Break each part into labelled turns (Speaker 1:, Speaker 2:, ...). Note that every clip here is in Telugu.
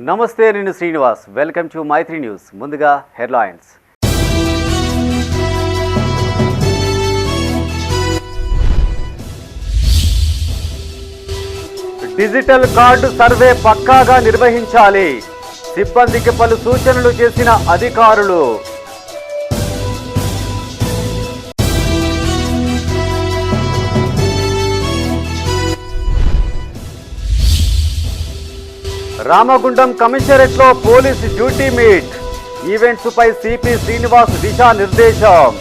Speaker 1: నమస్తే, నేను Srinivas. Welcome to Maitri news. ముందుగా హెడ్లైన్స్. డిజిటల్ కార్డు సర్వే పక్కాగా నిర్వహించాలి. సిబ్బందికి పలు సూచనలు చేసిన అధికారులు. రామగుండం కమిషనరేట్లో పోలీసు డ్యూటీ మీట్. ఈవెంట్స్ పై సిపి శ్రీనివాస్ దిశా నిర్దేశం.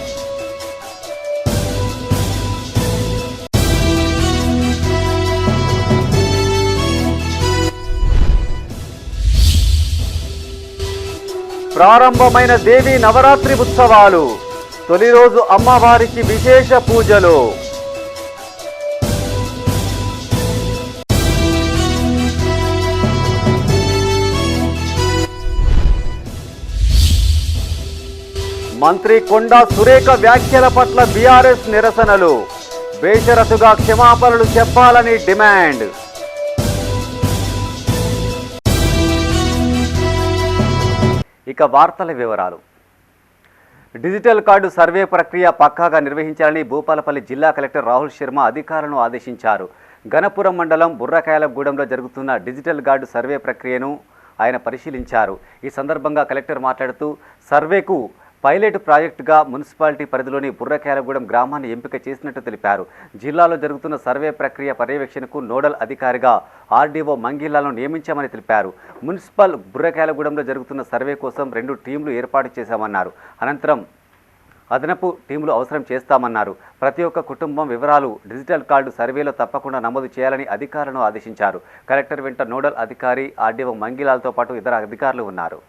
Speaker 1: ప్రారంభమైన దేవి నవరాత్రి ఉత్సవాలు. తొలి రోజు అమ్మవారికి విశేష పూజలు. మంత్రి కొండా సురేఖ వ్యాఖ్యల పట్ల బీఆర్ఎస్ నిరసనలు. బేషరతుగా క్షమాపణలు చెప్పాలని డిమాండ్. ఇక వార్తల వివరాలు. డిజిటల్ కార్డు సర్వే ప్రక్రియ పక్కాగా నిర్వహించాలని భూపాలపల్లి జిల్లా కలెక్టర్ రాహుల్ శర్మ అధికారులను ఆదేశించారు. గణపురం మండలం బుర్రకాయలగూడెంలో జరుగుతున్న డిజిటల్ కార్డు సర్వే ప్రక్రియను ఆయన పరిశీలించారు. ఈ సందర్భంగా కలెక్టర్ మాట్లాడుతూ సర్వేకు పైలట్ ప్రాజెక్టుగా మున్సిపాలిటీ పరిధిలోని బుర్రకాయలగూడెం గ్రామాన్ని ఎంపిక చేసినట్టు తెలిపారు. జిల్లాలో జరుగుతున్న సర్వే ప్రక్రియ పర్యవేక్షణకు నోడల్ అధికారిగా ఆర్డీఓ మంగిలాలను నియమించామని తెలిపారు. మున్సిపల్ బుర్రకాయలగూడెంలో జరుగుతున్న సర్వే కోసం 2 టీంలు ఏర్పాటు చేశామన్నారు. అనంతరం అదనపు టీంలు అవసరం చేస్తామన్నారు. ప్రతి ఒక్క కుటుంబం వివరాలు డిజిటల్ కార్డు సర్వేలో తప్పకుండా నమోదు చేయాలని అధికారులను ఆదేశించారు. కలెక్టర్ వెంట నోడల్ అధికారి ఆర్డీఓ మంగిలాలతో పాటు ఇతర అధికారులు ఉన్నారు.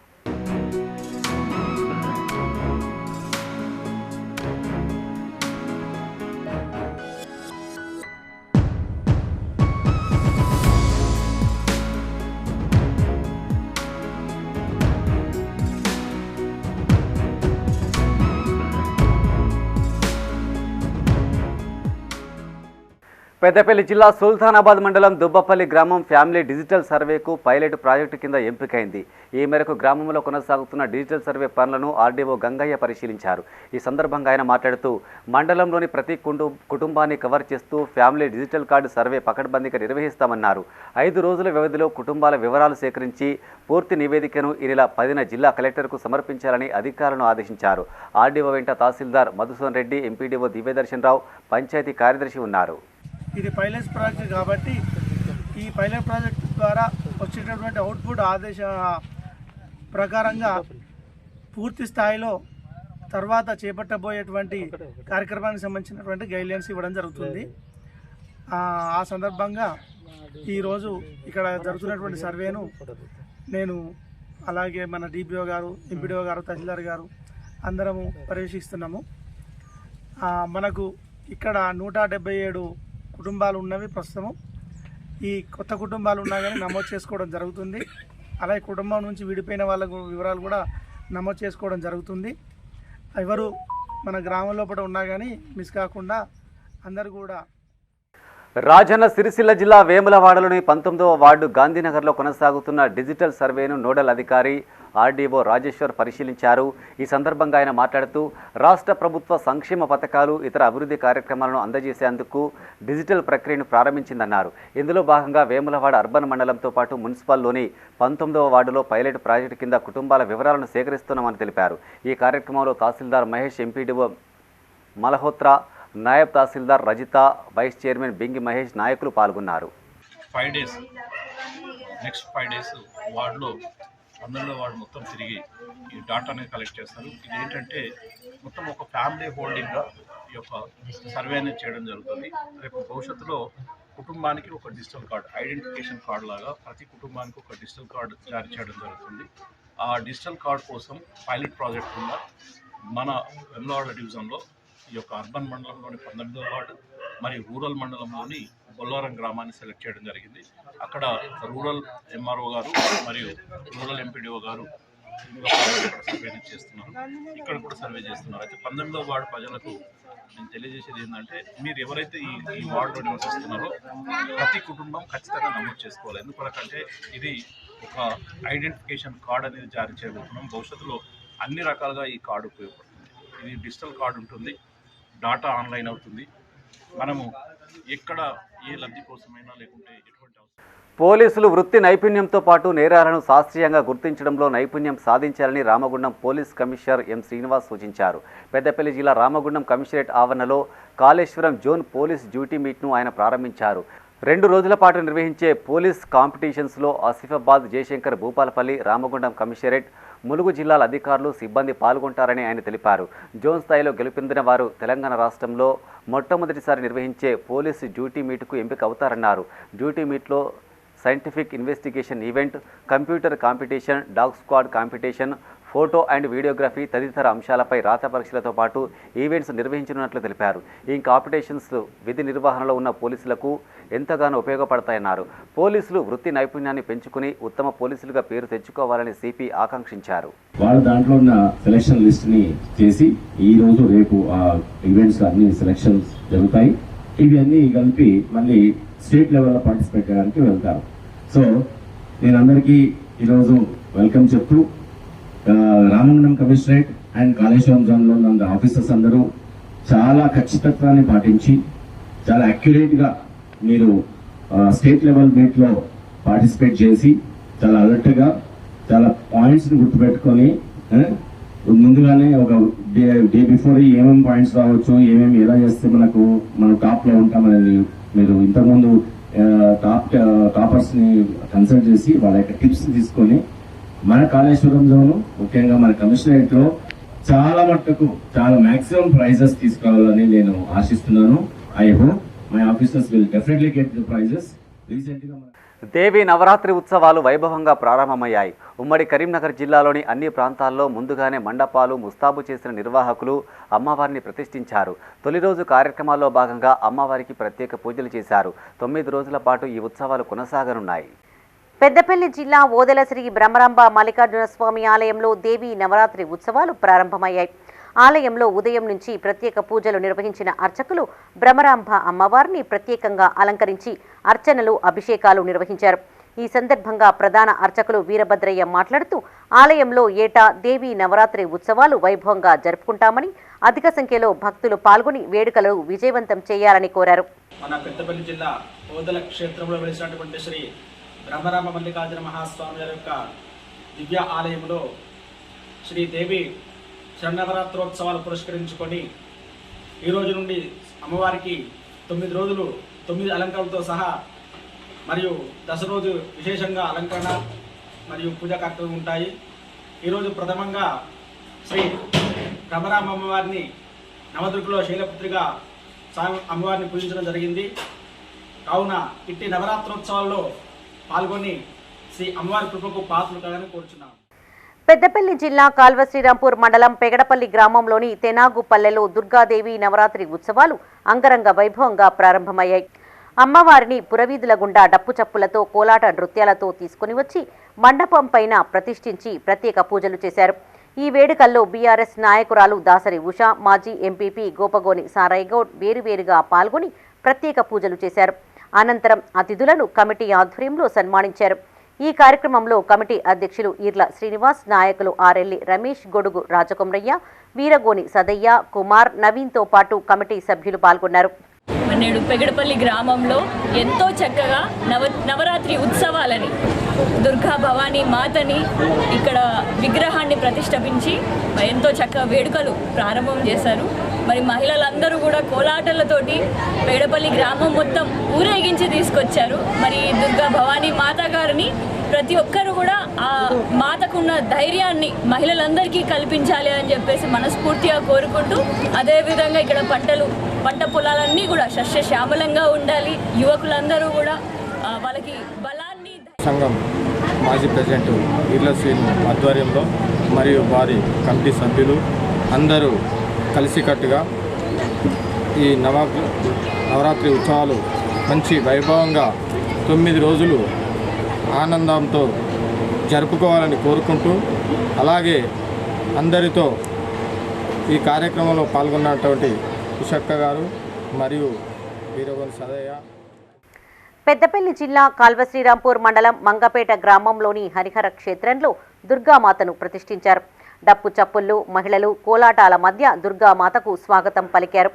Speaker 1: పెద్దపల్లి జిల్లా సుల్తానాబాద్ మండలం దుబ్బపల్లి గ్రామం ఫ్యామిలీ డిజిటల్ సర్వేకు పైలట్ ప్రాజెక్టు కింద ఎంపికైంది. ఈ మేరకు గ్రామంలో కొనసాగుతున్న డిజిటల్ సర్వే పనులను ఆర్డీఓ గంగయ్య పరిశీలించారు. ఈ సందర్భంగా ఆయన మాట్లాడుతూ మండలంలోని ప్రతి కుటుంబాన్ని కవర్ చేస్తూ ఫ్యామిలీ డిజిటల్ కార్డు సర్వే పకడ్బందీగా నిర్వహిస్తామన్నారు. 5 రోజుల వ్యవధిలో కుటుంబాల వివరాలు సేకరించి పూర్తి నివేదికను ఈ నెల 10న జిల్లా కలెక్టర్కు సమర్పించాలని అధికారులను ఆదేశించారు. ఆర్డీఓ వెంట తహసీల్దార్ మధుసూదన్ రెడ్డి, ఎంపీడీఓ దివ్యదర్శన్ రావు, పంచాయతీ కార్యదర్శి ఉన్నారు.
Speaker 2: ఇది పైలట్ ప్రాజెక్ట్ కాబట్టి ఈ పైలట్ ప్రాజెక్ట్ ద్వారా వచ్చేటటువంటి అవుట్పుట్ ఆదేశ ప్రకారంగా పూర్తి స్థాయిలో తర్వాత చేపట్టబోయేటువంటి కార్యక్రమానికి సంబంధించినటువంటి గైడ్లైన్స్ ఇవ్వడం జరుగుతుంది. ఆ సందర్భంగా ఈరోజు ఇక్కడ జరుగుతున్నటువంటి సర్వేను నేను అలాగే మన డిపిఓ గారు, ఎంపీడీఓ గారు, తహసీల్దార్ గారు అందరము పర్యవేక్షిస్తున్నాము. మనకు ఇక్కడ 177 కుటుంబాలు ఉన్నవి. ప్రస్తుతము ఈ కొత్త కుటుంబాలు ఉన్నా కానీ నమోదు చేసుకోవడం జరుగుతుంది. అలాగే కుటుంబం నుంచి విడిపోయిన వాళ్ళ వివరాలు కూడా నమోదు చేసుకోవడం జరుగుతుంది. ఎవరు మన గ్రామం లోపల ఉన్నా కానీ మిస్ కాకుండా అందరూ కూడా.
Speaker 1: రాజన్న సిరిసిల్ల జిల్లా వేములవాడలోని 19వ వార్డు గాంధీనగర్లో కొనసాగుతున్న డిజిటల్ సర్వేను నోడల్ అధికారి ఆర్డీఓ రాజేశ్వర్ పరిశీలించారు. ఈ సందర్భంగా ఆయన మాట్లాడుతూ రాష్ట్ర ప్రభుత్వ సంక్షేమ పథకాలు, ఇతర అభివృద్ధి కార్యక్రమాలను అందజేసేందుకు డిజిటల్ ప్రక్రియను ప్రారంభించిందన్నారు. ఇందులో భాగంగా వేములవాడ అర్బన్ మండలంతో పాటు మున్సిపల్లోని 19వ వార్డులో పైలట్ ప్రాజెక్టు కింద కుటుంబాల వివరాలను సేకరిస్తున్నామని తెలిపారు. ఈ కార్యక్రమంలో తహసీల్దార్ మహేష్, ఎంపీడీఓ మల్హోత్రా, నాయబ్ తహసీల్దార్ రజిత, వైస్ చైర్మన్ బింగి మహేష్ నాయకులు పాల్గొన్నారు.
Speaker 3: 5 days నెక్స్ట్ 5 days వార్డులో 12వ వార్డు మొత్తం తిరిగి ఈ డాటాని కలెక్ట్ చేస్తారు. ఇది ఏంటంటే మొత్తం ఒక ఫ్యామిలీ హోల్డింగ్గా ఈ యొక్క సర్వే అనేది చేయడం జరుగుతుంది. రేపు భవిష్యత్తులో కుటుంబానికి ఒక డిజిటల్ కార్డు, ఐడెంటిఫికేషన్ కార్డు లాగా ప్రతి కుటుంబానికి ఒక డిజిటల్ కార్డు జారీ చేయడం జరుగుతుంది. ఆ డిజిటల్ కార్డు కోసం పైలట్ ప్రాజెక్ట్ కింద మన వేములవాడ డివిజన్లో ఈ యొక్క అర్బన్ మండలంలోని 19వ వార్డు మరియు రూరల్ మండలంలోని బొల్లారం గ్రామాన్ని సెలెక్ట్ చేయడం జరిగింది. అక్కడ రూరల్ ఎంఆర్ఓ గారు మరియు రూరల్ ఎంపీడీఓ గారు సర్వే చేస్తున్నారు. ఇక్కడ కూడా సర్వే చేస్తున్నారు. అయితే 19వ వార్డు ప్రజలకు నేను తెలియజేసేది ఏంటంటే, మీరు ఎవరైతే ఈ వార్డులో నివసిస్తున్నారో ప్రతి కుటుంబం ఖచ్చితంగా నమోదు చేసుకోవాలి. ఎందుకంటే ఇది ఒక ఐడెంటిఫికేషన్ కార్డ్ అనేది జారీ చేయబోతున్నాం. భవిష్యత్తులో అన్ని రకాలుగా ఈ కార్డు ఉపయోగపడుతుంది. ఇది డిజిటల్ కార్డు ఉంటుంది, డాటా ఆన్లైన్ అవుతుంది. మనము ఎక్కడ ఏ లబ్ధి కోసమైనా లేకుంటే ఎటువంటి
Speaker 1: పోలీసులు వృత్తి నైపుణ్యంతో పాటు నేరాలను శాస్త్రీయంగా గుర్తించడంలో నైపుణ్యం సాధించాలని Ramagundam police commissioner M Srinivas సూచించారు. పెద్దపల్లి జిల్లా రామగుండం కమిషనరేట్ ఆవరణలో కాళేశ్వరం జోన్ పోలీస్ డ్యూటీ మీట్ను ఆయన ప్రారంభించారు. 2 రోజుల పాటు నిర్వహించే పోలీస్ కాంపిటీషన్స్లో ఆసిఫాబాద్, జయశంకర్, భూపాలపల్లి, రామగుండం కమిషనరేట్, ములుగు జిల్లాల అధికారులు, సిబ్బంది పాల్గొంటారని ఆయన తెలిపారు. జోన్ స్థాయిలో గెలుపొందిన వారు తెలంగాణ రాష్ట్రంలో మొట్టమొదటిసారి నిర్వహించే పోలీస్ డ్యూటీ మీట్కు ఎంపిక అవుతారన్నారు. డ్యూటీ మీట్లో scientific investigation event, computer competition, dog squad competition, photo and videography తదితర అంశాలపై రాత పరీక్షలతో పాటు ఈవెంట్స్ నిర్వహించనున్నట్లు తెలిపారు. ఈ కాంపిటీషన్స్ విధి నిర్వహణలో ఉన్న పోలీసులకు ఎంతగానో ఉపయోగపడతాయన్నారు. పోలీసులు వృత్తి నైపుణ్యాన్ని పెంచుకుని ఉత్తమ పోలీసులుగా పేరు తెచ్చుకోవాలని సిపి ఆకాంక్షించారు.
Speaker 4: వాళ్ళు దాంట్లో ఉన్న సెలక్షన్ లిస్ట్ ని చేసి ఈ రోజు రేపు ఆ ఈవెంట్స్ అన్ని సెలక్షన్స్ జరుగుతాయి. ఇవి అన్ని కలిపి మళ్ళీ స్టేట్ లెవెల్లో పార్టిసిపేట్ చేయడానికి వెళ్తారు. సో నేను అందరికీ ఈరోజు వెల్కమ్ చెప్తూ రామగుండం కమిషనరేట్ అండ్ కాళేశ్వరం జోన్లో ఉన్న ఆఫీసర్స్ అందరూ చాలా ఖచ్చితత్వాన్ని పాటించి చాలా అక్యురేట్గా మీరు స్టేట్ లెవెల్ మీట్లో పార్టిసిపేట్ చేసి చాలా అలర్ట్గా చాలా పాయింట్స్ని గుర్తుపెట్టుకొని ముందుగానే ఒక డే బిఫోర్ ఏమేమి పాయింట్స్ రావచ్చు, ఏమేమి ఎలా చేస్తే మనం టాప్లో ఉంటామనేది మీరు ఇంతకుముందు టాపర్స్ని కన్సల్ట్ చేసి వాళ్ళ యొక్క టిప్స్ తీసుకొని మన కాళేశ్వరం జోను ముఖ్యంగా మన కమిషనరేట్లో చాలా మట్టుకు చాలా మ్యాక్సిమం ప్రైజెస్ తీసుకురావాలని నేను ఆశిస్తున్నాను. I hope my officers will definitely get the prizes. రీసెంట్గా
Speaker 1: దేవి నవరాత్రి ఉత్సవాలు వైభవంగా ప్రారంభమయ్యాయి. ఉమ్మడి కరీంనగర్ జిల్లాలోని అన్ని ప్రాంతాల్లో ముందుగానే మండపాలు ముస్తాబు చేసిన నిర్వాహకులు అమ్మవారిని ప్రతిష్ఠించారు. తొలి రోజు కార్యక్రమాల్లో భాగంగా అమ్మవారికి ప్రత్యేక పూజలు చేశారు. 9 రోజుల పాటు ఈ ఉత్సవాలు కొనసాగనున్నాయి.
Speaker 5: పెద్దపల్లి జిల్లా ఓదెలసిరి బ్రహ్మరాంబ మల్లికార్జున స్వామి ఆలయంలో దేవి నవరాత్రి ఉత్సవాలు ప్రారంభమయ్యాయి. ఆలయంలో ఉదయం నుంచి ప్రత్యేక పూజలు నిర్వహించిన అర్చకులు బ్రహ్మరాంబ అమ్మవారిని ప్రత్యేకంగా అలంకరించి అర్చనలు, అభిషేకాలు నిర్వహించారు. ఈ సందర్భంగా ప్రధాన అర్చకులు వీరభద్రయ్య మాట్లాడుతూ ఆలయంలో ఏటా దేవి నవరాత్రి ఉత్సవాలు వైభవంగా జరుపుకుంటామని, అధిక సంఖ్యలో భక్తులు పాల్గొని వేడుకలు విజయవంతం చేయాలని కోరారు.
Speaker 6: మన పెద్దపల్లి జిల్లా ఓదెల క్షేత్రంలో వెలిసినటువంటి శ్రీ బ్రహ్మరాంబ మల్లికార్జున మహాస్వామి వారి యొక్క దివ్య ఆలయంలో శ్రీదేవి శరన్నవరాత్రోత్సవాలు పురస్కరించుకొని ఈరోజు నుండి అమ్మవారికి 9 రోజులు 9 అలంకరణలతో సహా మరియు 10 రోజు విశేషంగా అలంకరణ మరియు పూజా కార్యక్రమాలు ఉంటాయి. ఈరోజు ప్రథమంగా శ్రీ బ్రహ్మరాంబ అమ్మవారిని నవదుర్గలో శైలపుత్రిగా అమ్మవారిని పూజించడం జరిగింది. కావున ఇట్టి నవరాత్రోత్సవాల్లో పాల్గొని శ్రీ అమ్మవారి కృపకు పాత్రలు కావాలని కోరుచున్నాం.
Speaker 5: పెద్దపల్లి జిల్లా కాల్వ శ్రీరాంపూర్ మండలం పెగడపల్లి గ్రామంలోని తెనాగుపల్లెలో దుర్గాదేవి నవరాత్రి ఉత్సవాలు అంగరంగ వైభవంగా ప్రారంభమయ్యాయి. అమ్మవారిని పురవీధుల గుండా డప్పు చప్పులతో, కోలాట నృత్యాలతో తీసుకుని వచ్చి మండపం పైన ప్రతిష్ఠించి ప్రత్యేక పూజలు చేశారు. ఈ వేడుకల్లో బీఆర్ఎస్ నాయకురాలు దాసరి ఉష, మాజీ ఎంపీపీ గోపగోని సారాయిగౌడ్ వేరువేరుగా పాల్గొని ప్రత్యేక పూజలు చేశారు. అనంతరం అతిథులను కమిటీ ఆధ్వర్యంలో సన్మానించారు. ఈ కార్యక్రమంలో కమిటీ అధ్యక్షులు ఈర్ల శ్రీనివాస్, నాయకులు ఆరెల్లి రమేష్, గొడుగు రాజకొమరయ్య, వీరగోని సదయ్య, కుమార్, నవీన్తో పాటు కమిటీ సభ్యులు పాల్గొన్నారు.
Speaker 7: నేడు పెగడపల్లి గ్రామంలో ఎంతో చక్కగా నవరాత్రి ఉత్సవాలని దుర్గా భవానీ మాతని ఇక్కడ విగ్రహాన్ని ప్రతిష్ఠించి ఎంతో చక్కగా వేడుకలు ప్రారంభం చేశారు. మరి మహిళలందరూ కూడా కోలాటలతోటి పెగడపల్లి గ్రామం మొత్తం ఊరేగించి తీసుకొచ్చారు. మరి దుర్గా భవానీ మాత గారిని ప్రతి ఒక్కరు కూడా ఆ మాతకున్న ధైర్యాన్ని మహిళలందరికీ కల్పించాలి అని చెప్పేసి మనస్ఫూర్తిగా కోరుకుంటూ, అదేవిధంగా ఇక్కడ పంట పొలాలన్నీ కూడా సస్యశ్యామలంగా ఉండాలి. యువకులందరూ కూడా వాళ్ళకి బలాన్ని.
Speaker 8: సంఘం మాజీ ప్రెసిడెంట్ ఈర్ల శ్రీను ఆధ్వర్యంలో మరియు వారి కమిటీ సభ్యులు అందరూ కలిసికట్టుగా ఈ నవరాత్రి ఉత్సవాలు మంచి వైభవంగా 9 రోజులు ఆనందంతో జరుపుకోవాలని కోరుకుంటూ, అలాగే అందరితో ఈ కార్యక్రమంలో పాల్గొన్నటువంటి ఉషక్క గారు మరియు వీరగోని సదయ్య.
Speaker 5: పెద్దపల్లి జిల్లా కాల్వశ్రీరాంపూర్ మండలం మంగపేట గ్రామంలోని హరిహర క్షేత్రంలో దుర్గామాతను ప్రతిష్ఠించారు. డప్పు చప్పుళ్ళు, మహిళలు కోలాటాల మధ్య దుర్గామాతకు స్వాగతం పలికారు.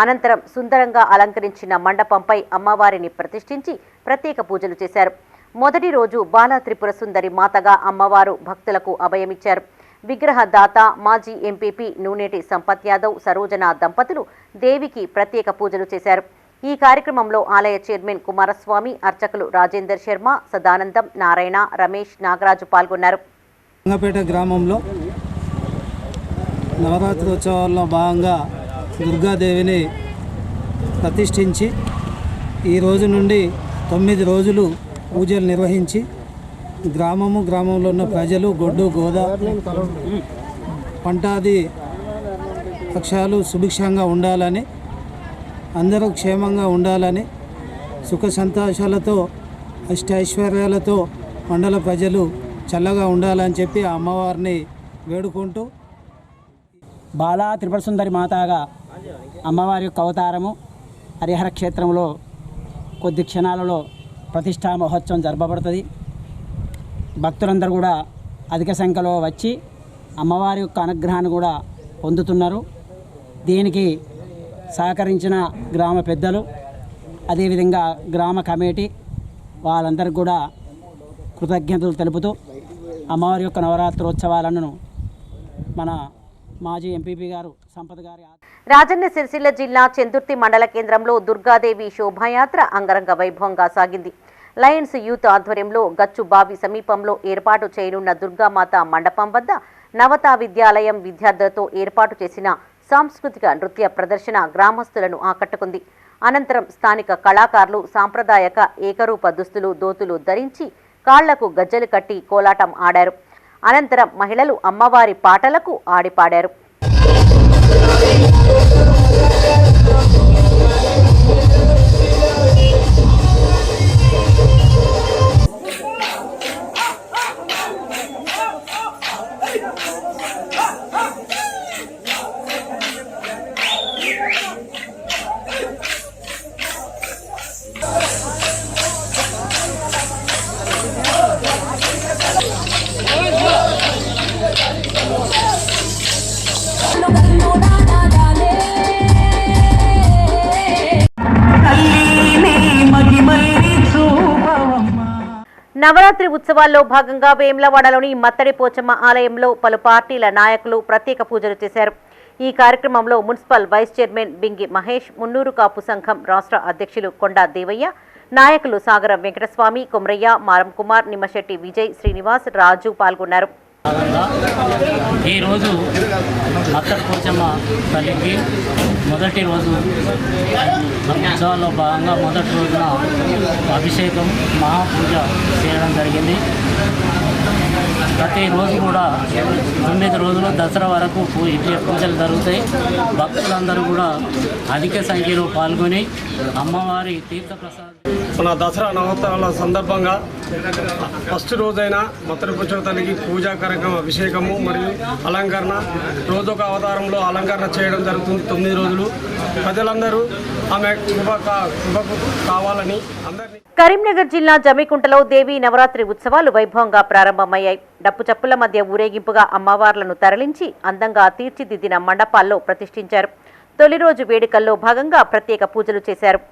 Speaker 5: అనంతరం సుందరంగా అలంకరించిన మండపంపై అమ్మవారిని ప్రతిష్ఠించి ప్రత్యేక పూజలు చేశారు. మొదటి రోజు బాలా త్రిపుర సుందరి మాతగా అమ్మవారు భక్తులకు అభయమిచ్చారు. విగ్రహదాత మాజీ ఎంపీపీ నూనేటి సంపత్ యాదవ్, సరోజన దంపతులు దేవికి ప్రత్యేక పూజలు చేశారు. ఈ కార్యక్రమంలో ఆలయ చైర్మన్ కుమారస్వామి, అర్చకులు రాజేందర్ శర్మ, సదానందం, నారాయణ, రమేష్, నాగరాజు పాల్గొన్నారు.
Speaker 9: మంగపేట గ్రామంలో నవరాత్రోత్సవాల్లో భాగంగా దుర్గాదేవిని ప్రతిష్ఠించి ఈ రోజు నుండి 9 రోజులు పూజలు నిర్వహించి గ్రామంలో ఉన్న ప్రజలు గొడ్డు గోద పంటాది పక్షాలు సుభిక్షంగా ఉండాలని, అందరూ క్షేమంగా ఉండాలని, సుఖ సంతోషాలతో అష్టైశ్వర్యాలతో మండల ప్రజలు చల్లగా ఉండాలని చెప్పి ఆ అమ్మవారిని వేడుకుంటూ
Speaker 10: బాలా త్రిపుర సుందరి మాతాగా అమ్మవారి యొక్క అవతారము హరిహర క్షేత్రంలో కొద్ది క్షణాలలో ప్రతిష్టా మహోత్సవం జరపబడుతుంది. భక్తులందరూ కూడా అధిక సంఖ్యలో వచ్చి అమ్మవారి యొక్క అనుగ్రహాన్ని కూడా పొందుతున్నారు. దీనికి సహకరించిన గ్రామ పెద్దలు, అదేవిధంగా గ్రామ కమిటీ వాళ్ళందరికీ కూడా కృతజ్ఞతలు తెలుపుతూ అమ్మవారి యొక్క నవరాత్రోత్సవాలను మన మాజీ ఎంపీపీ గారు సంపత్ గారి
Speaker 5: రాజన్న సిరిసిల్ల జిల్లా చెందుర్తి మండల కేంద్రంలో దుర్గాదేవి శోభాయాత్ర అంగరంగ వైభవంగా సాగింది. లయన్స్ యూత్ ఆధ్వర్యంలో గచ్చుబావి సమీపంలో ఏర్పాటు చేయనున్న దుర్గామాత మండపం వద్ద నవతా విద్యాలయం విద్యార్థులతో ఏర్పాటు చేసిన సాంస్కృతిక నృత్య ప్రదర్శన గ్రామస్తులను ఆకట్టుకుంది. అనంతరం స్థానిక కళాకారులు సాంప్రదాయక ఏకరూప దుస్తులు, దోతులు ధరించి కాళ్లకు గజ్జలు కట్టి కోలాటం ఆడారు. అనంతరం మహిళలు అమ్మవారి పాటలకు ఆడిపాడారు. నవరాత్రి ఉత్సవాల్లో భాగంగా వేములవాడలోని మత్తడి పోచమ్మ ఆలయంలో పలు పార్టీల నాయకులు ప్రత్యేక పూజలు చేశారు. ఈ కార్యక్రమంలో municipal vice chairman Bingi Mahesh, Munnuru Kapu సంఘం రాష్ట్ర అధ్యక్షులు కొండా దేవయ్య, నాయకులు సాగరం వెంకటస్వామి, కొమరయ్య, మారం కుమార్, నిమ్మశెట్టి విజయ్, శ్రీనివాస్, రాజు పాల్గొన్నారు.
Speaker 11: ఈరోజు మత్తడి పోచమ్మ తల్లికి మొదటి రోజు ఉత్సవాల్లో భాగంగా మొదటి రోజున అభిషేకం, మహాపూజ చేయడం జరిగింది. ప్రతిరోజు కూడా 9 రోజులు దసరా వరకు పూజలు జరుగుతాయి. భక్తులందరూ కూడా అధిక సంఖ్యలో పాల్గొని అమ్మవారి తీర్థప్రసాదం.
Speaker 12: మన దసరా నవరాత్రుల సందర్భంగా ఫస్ట్ రోజైన మత్తడి పోచమ్మ తల్లికి పూజా కార్యక్రమం, అభిషేకము మరియు అలంకరణ, రోజొక అవతారంలో అలంకరణ చేయడం జరుగుతుంది. 9 రోజులు ప్రజలందరూ ఆమె కృపకు కావాలని అందరినీ.
Speaker 5: కరీంనగర్ జిల్లా జమ్మికుంటలో దేవీ నవరాత్రి ఉత్సవాలు వైభవంగా ప్రారంభమయ్యాయి. డప్పు చప్పుల మధ్య ఊరేగింపుగా అమ్మవార్లను తరలించి అందంగా తీర్చిదిద్దిన మండపాల్లో ప్రతిష్ఠించారు. తొలి రోజు వేడుకల్లో భాగంగా ప్రత్యేక పూజలు చేశారు.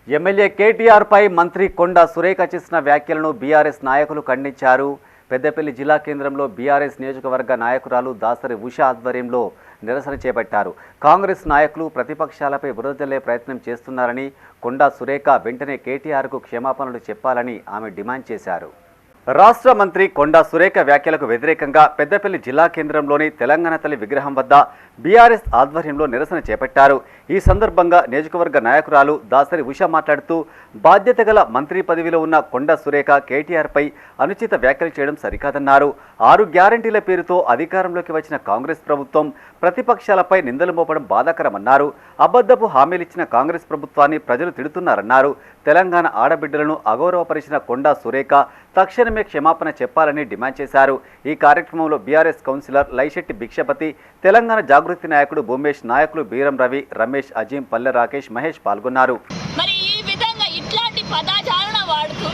Speaker 1: ఎమ్మెల్యే కేటీఆర్పై మంత్రి కొండా సురేఖ చేసిన వ్యాఖ్యలను బీఆర్ఎస్ నాయకులు ఖండించారు. పెద్దపల్లి జిల్లా కేంద్రంలో బీఆర్ఎస్ నియోజకవర్గ నాయకురాలు దాసరి ఉష ఆధ్వర్యంలో నిరసన చేపట్టారు. కాంగ్రెస్ నాయకులు ప్రతిపక్షాలపై బురద జల్లే ప్రయత్నం చేస్తున్నారని, కొండా సురేఖ వెంటనే కేటీఆర్కు క్షమాపణలు చెప్పాలని ఆమె డిమాండ్ చేశారు. రాష్ట్ర మంత్రి కొండా సురేఖ వ్యాఖ్యలకు వ్యతిరేకంగా పెద్దపల్లి జిల్లా కేంద్రంలోని తెలంగాణ తల్లి విగ్రహం వద్ద బీఆర్ఎస్ ఆధ్వర్యంలో నిరసన చేపట్టారు. ఈ సందర్భంగా నియోజకవర్గ నాయకురాలు దాసరి ఉష మాట్లాడుతూ బాధ్యత గల మంత్రి పదవిలో ఉన్న కొండా సురేఖ కేటీఆర్పై అనుచిత వ్యాఖ్యలు చేయడం సరికాదన్నారు. 6 గ్యారంటీల పేరుతో అధికారంలోకి వచ్చిన కాంగ్రెస్ ప్రభుత్వం ప్రతిపక్షాలపై నిందలు మోపడం బాధాకరమన్నారు. అబద్ధపు హామీలిచ్చిన కాంగ్రెస్ ప్రభుత్వాన్ని ప్రజలు తిడుతున్నారన్నారు. తెలంగాణ ఆడబిడ్డలను అగౌరవపరిచిన కొండా సురేఖ తక్షణమే క్షమాపణ చెప్పాలని డిమాండ్ చేశారు. ఈ కార్యక్రమంలో బీఆర్ఎస్ కౌన్సిలర్ లైశెట్టి భిక్షపతి, తెలంగాణ జాగృతి నాయకుడు భూమేష్, నాయకులు బీరం రవి, రమేష్, అజీం, పల్లె రాకేష్, మహేష్ పాల్గొన్నారు.
Speaker 7: మరి ఈ విధంగా ఇట్లాంటి పదజాలన వాడుతూ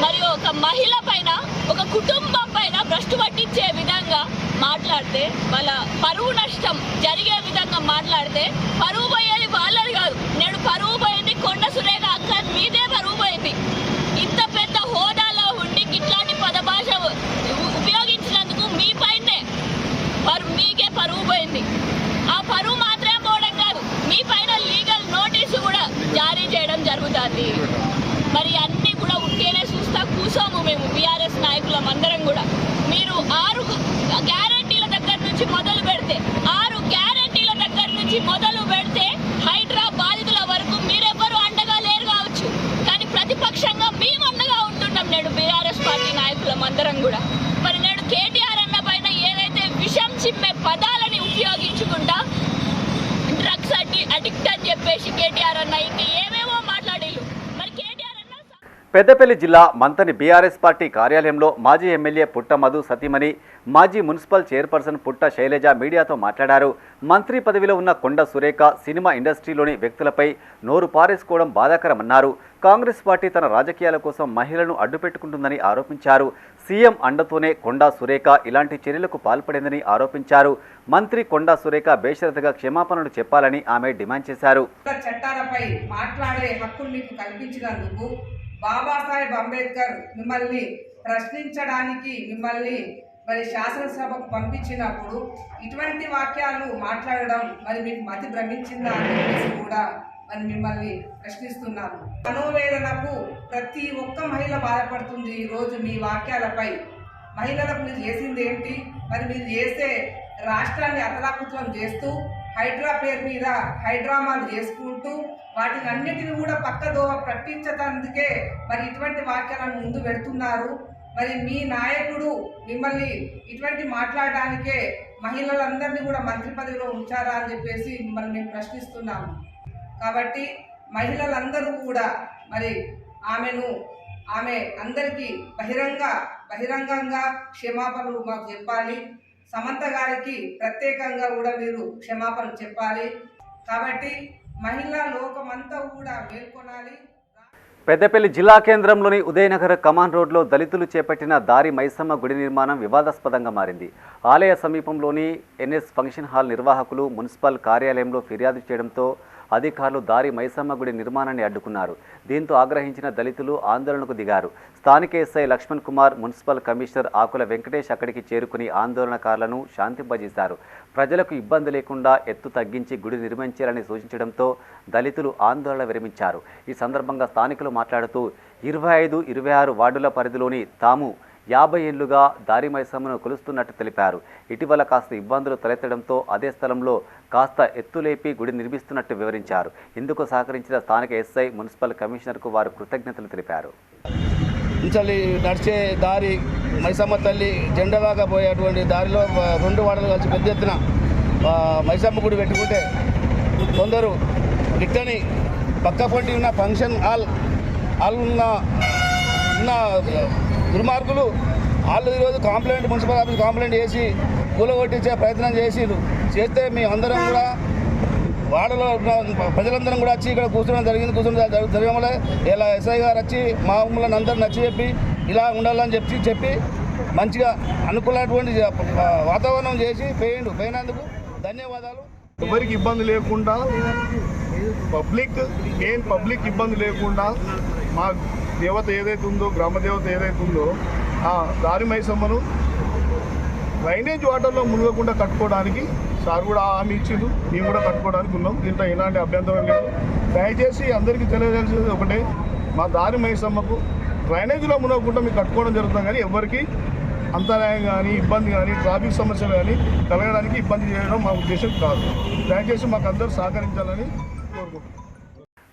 Speaker 7: మరి ఒక మహిళ పైన, ఒక కుటుంబం పైన భ్రష్టు పట్టించే విధంగా మాట్లాడితే, వాళ్ళ పరువు నష్టం జరిగే విధంగా మాట్లాడితే, పరువు పోయేది వాళ్ళది కాదు. నేను పరువు పోయింది కొండా సురేఖ అక్క మీదే పరువు పోయింది. ఇంత పెద్ద హోదాలో ఉండి ఇట్లాంటి పదభాష ఉపయోగించినందుకు మీ పైనే మీకే పరువు పోయింది. ఆ పరువు మాత్రమే పోవడం కాదు, మీ పైన లీగల్ నోటీసు కూడా జారీ చేయడం జరుగుతుంది. మరి అన్నీ కూడా ఉంటేనే చూస్తా కూర్చోము మేము బీఆర్ఎస్ నాయకులం అందరం కూడా. మీరు 6 గ్యారంటీల దగ్గర నుంచి మొదలు పెడితే, 6 గ్యారంటీల దగ్గర నుంచి మొదలు పెడితే హైడ్రా బాధితుల వరకు మీరెవ్వరూ అండగా లేరు కావచ్చు, కానీ ప్రతిపక్షంగా మేము అండగా ఉంటున్నాం నేడు బీఆర్ఎస్ పార్టీ నాయకులం అందరం కూడా. మరి నేడు కేటీఆర్ అన్న పైన ఏదైతే విషం చిమ్మే పదాలని ఉపయోగించుకుంటా డ్రగ్స్ అడిక్ట్ అని చెప్పేసి కేటీఆర్ అన్న ఇంకా ఏమేమో మాట్లాడేళ్ళు. మరి కేటీఆర్ అన్న
Speaker 1: పెద్దపల్లి జిల్లా మంతని బీఆర్ఎస్ పార్టీ కార్యాలయంలో మాజీ ఎమ్మెల్యే పుట్ట మధు సతీమణి, మాజీ మున్సిపల్ చైర్పర్సన్ పుట్ట శైలజ మీడియాతో మాట్లాడారు. మంత్రి పదవిలో ఉన్న కొండా సురేఖ సినిమా ఇండస్ట్రీలోని వ్యక్తులపై నోరు పారేసుకోవడం బాధాకరమన్నారు. కాంగ్రెస్ పార్టీ తన రాజకీయాల కోసం మహిళలను అడ్డుపెట్టుకుంటుందని ఆరోపించారు. సీఎం అండతోనే కొండా సురేఖ ఇలాంటి చర్యలకు పాల్పడిందని ఆరోపించారు. మంత్రి కొండా సురేఖ బేషరతుగా క్షమాపణలు చెప్పాలని ఆమె డిమాండ్ చేశారు.
Speaker 13: చట్టాలపై మాట్లాడే హక్కులు మీకు కల్పించినందుకు బాబాసాహెబ్ అంబేద్కర్ మిమ్మల్ని ప్రశ్నించడానికి మిమ్మల్ని మరి శాసనసభకు పంపించినప్పుడు ఇటువంటి వాక్యాలు మాట్లాడడం మరి మీకు మతి భ్రమించిందా అని చెప్పేసి కూడా మరి మిమ్మల్ని ప్రశ్నిస్తున్నాను. మనోవేదనకు ప్రతి ఒక్క మహిళ బాధపడుతుంది ఈరోజు మీ వాక్యాలపై. మహిళలకు మీరు చేసింది ఏంటి? మరి మీరు చేసే రాష్ట్రాన్ని అతలాకుతలం చేస్తూ హైడ్రా పేరు మీద హైడ్రామాలు చేసుకుంటూ వాటిని అన్నిటిని కూడా పక్కదోవ పట్టించడానికి మరి ఇటువంటి వాక్యాలను ముందు పెడుతున్నారు. మరి మీ నాయకుడు మిమ్మల్ని ఇటువంటి మాట్లాడడానికే మహిళలందరినీ కూడా మంత్రి పదవిలో ఉంచారా అని చెప్పేసి మిమ్మల్ని మేము ప్రశ్నిస్తున్నాము. కాబట్టి మహిళలందరూ కూడా మరి ఆమె అందరికీ బహిరంగంగా క్షమాపణలు మాకు చెప్పాలి. సమంత గారికి ప్రత్యేకంగా కూడా మీరు క్షమాపణ చెప్పాలి. కాబట్టి మహిళా లోకమంతా కూడా మేల్కొనాలి.
Speaker 1: పెద్దపల్లి జిల్లా కేంద్రంలోని ఉదయనగర్ కమాన్ రోడ్లో దళితులు చేపట్టిన దారి మైసమ్మ గుడి నిర్మాణం వివాదాస్పదంగా మారింది. ఆలయ సమీపంలోని ఎన్ఎస్ ఫంక్షన్ హాల్ నిర్వాహకులు మున్సిపల్ కార్యాలయంలో ఫిర్యాదు చేయడంతో అధికారులు దారి మైసమ్మ గుడి నిర్మాణాన్ని అడ్డుకున్నారు. దీంతో ఆగ్రహించిన దళితులు ఆందోళనకు దిగారు. స్థానిక SI Lakshman Kumar, municipal commissioner Akula Venkatesh అక్కడికి చేరుకుని ఆందోళనకారులను శాంతింపజేశారు. ప్రజలకు ఇబ్బంది లేకుండా ఎత్తు తగ్గించి గుడి నిర్మించాలని సూచించడంతో దళితులు ఆందోళన విరమించారు. ఈ సందర్భంగా స్థానికులు మాట్లాడుతూ 25, 26 వార్డుల పరిధిలోని తాము 50 ఏళ్లుగా దారి మైసమ్మను కొలుస్తున్నట్టు తెలిపారు. ఇటీవల కాస్త ఇబ్బందులు తలెత్తడంతో అదే స్థలంలో కాస్త ఎత్తులేపి గుడి నిర్మిస్తున్నట్టు వివరించారు. ఇందుకు సహకరించిన స్థానిక ఎస్ఐ, మున్సిపల్ కమిషనర్కు వారు కృతజ్ఞతలు తెలిపారు.
Speaker 14: నడిచే దారి మైసమ్మ తల్లి జెండలాగా పోయేటువంటి దారిలో 2 వాడలు కలిసి పెద్ద ఎత్తున మైసమ్మ గుడి పెట్టుకుంటే కొందరు ఇక్కని పక్క పొంటి ఉన్న ఫంక్షన్ హాల్ ఉన్న దుర్మార్గులు వాళ్ళు ఈరోజు మున్సిపల్ ఆఫీస్ కంప్లైంట్ చేసి కూలగొట్టించే ప్రయత్నం చేస్తే మేము అందరం కూడా వాడలో ప్రజలందరం కూడా వచ్చి ఇక్కడ కూర్చోవడం జరిగిన వల్ల ఇలా ఎస్ఐ గారు వచ్చి మా ఊళ్ళని అందరూ నచ్చి చెప్పి ఇలా ఉండాలని చెప్పి మంచిగా అనుకూలమైనటువంటి వాతావరణం చేసి పోయినందుకు ధన్యవాదాలు.
Speaker 15: ఎవరికి ఇబ్బంది లేకుండా పబ్లిక్ ఇబ్బంది లేకుండా మా దేవత ఏదైతే ఉందో, గ్రామ దేవత ఏదైతే ఉందో ఆ దారి మైసమ్మను డ్రైనేజ్ వాటర్లో మునగకుండా కట్టుకోవడానికి సార్ కూడా హామీ ఇచ్చిండు, మేము కూడా కట్టుకోవడానికి ఉన్నాం. దీంట్లో ఎలాంటి అభ్యంతరం లేదు. దయచేసి అందరికీ తెలియజేసేది ఒకటే, మా దారి మైసమ్మకు డ్రైనేజీలో మునగకుండా మీకు కట్టుకోవడం జరుగుతుంది. కానీ ఎవరికి అంతరాయం కానీ ఇబ్బంది కానీ ట్రాఫిక్ సమస్యలు కానీ కలగడానికి ఇబ్బంది చేయడం మా ఉద్దేశం కాదు. దయచేసి మాకు అందరూ సహకరించాలని కోరుకుంటున్నాం.